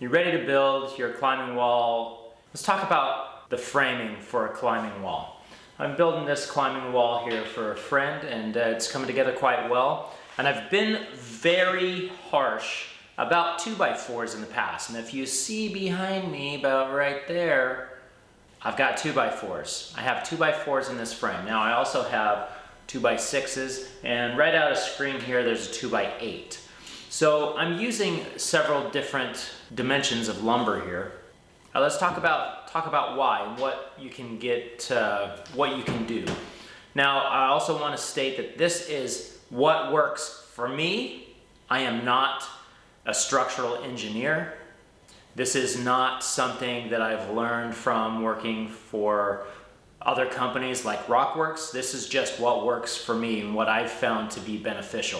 You're ready to build your climbing wall. Let's talk about the framing for a climbing wall. I'm building this climbing wall here for a friend, and it's coming together quite well. And I've been very harsh about 2x4s in the past. And if you see behind me, about right there, I've got 2x4s. I have 2x4s in this frame. Now I also have 2x6s, and right out of screen here, there's a 2x8. So I'm using several different dimensions of lumber here. Now let's talk about why and what you can get, what you can do. Now I also want to state that this is what works for me. I am not a structural engineer. This is not something that I've learned from working for other companies like Rockworks. This is just what works for me and what I've found to be beneficial.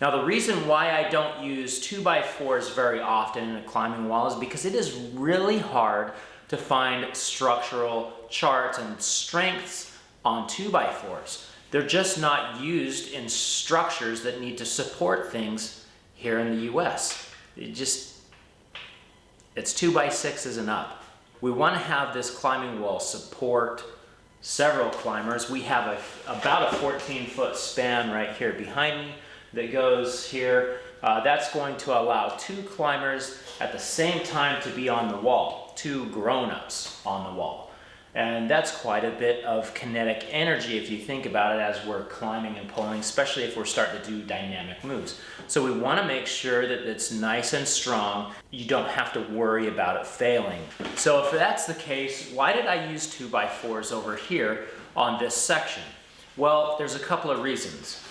Now the reason why I don't use 2x4s very often in a climbing wall is because it is really hard to find structural charts and strengths on 2x4s. They're just not used in structures that need to support things here in the US. It's 2x6s and up. We want to have this climbing wall support several climbers. We have about a 14-foot span right here behind me that goes here. That's going to allow 2 climbers at the same time to be on the wall, 2 grown-ups on the wall. And that's quite a bit of kinetic energy if you think about it as we're climbing and pulling, especially if we're starting to do dynamic moves. So we want to make sure that it's nice and strong. You don't have to worry about it failing. So if that's the case, why did I use 2x4s over here on this section? Well, there's a couple of reasons.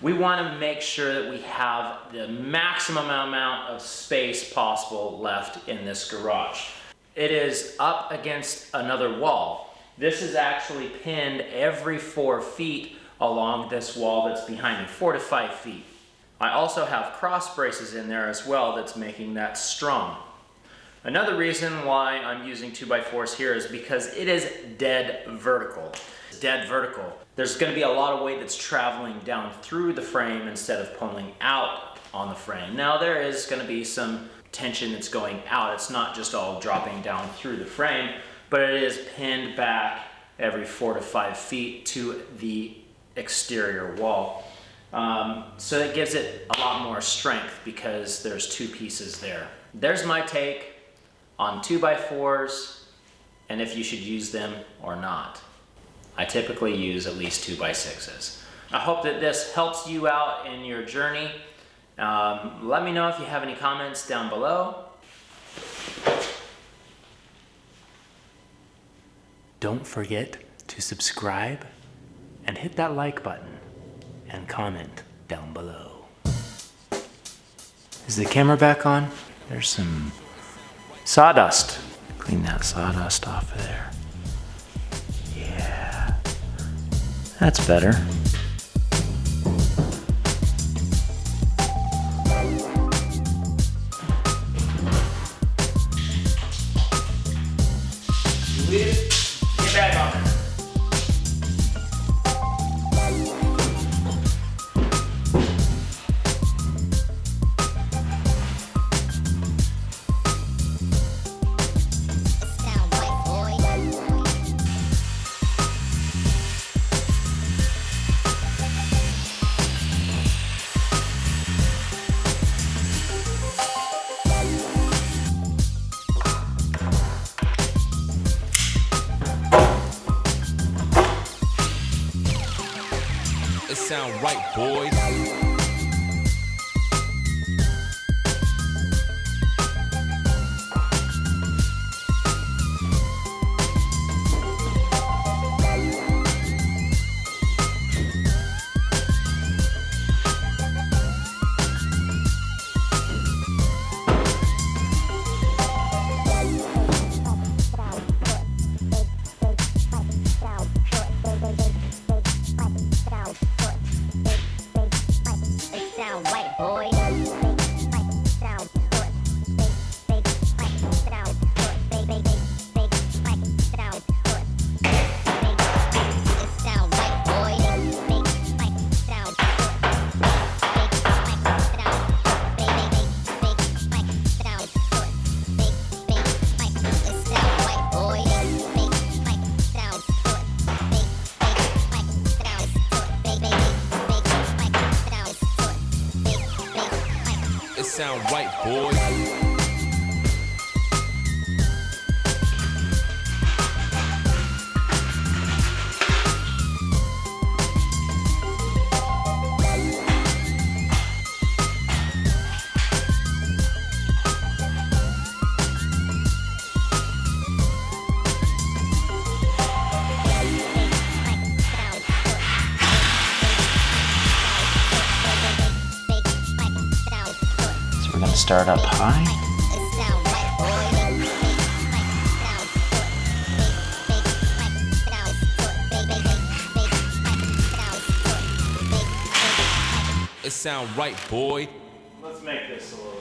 We want to make sure that we have the maximum amount of space possible left in this garage. It is up against another wall. This is actually pinned every 4 feet along this wall that's behind me, 4 to 5 feet. I also have cross braces in there as well that's making that strong. Another reason why I'm using 2x4s here is because it is dead vertical. Dead vertical. There's going to be a lot of weight that's traveling down through the frame instead of pulling out on the frame. Now there is going to be some tension that's going out. It's not just all dropping down through the frame, but it is pinned back every 4 to 5 feet to the exterior wall. So it gives it a lot more strength because there's 2 pieces there. There's my take on 2x4s and if you should use them or not. I typically use at least 2x6s. I hope that this helps you out in your journey. Let me know if you have any comments down below. Don't forget to subscribe and hit that like button and comment down below. Is the camera back on? There's some sawdust. Clean that sawdust off of there. Yeah, that's better. Get back on it. Sound right, boys. sound right, boy. So we're gonna start up high. It sound right, boy. Let's make this a little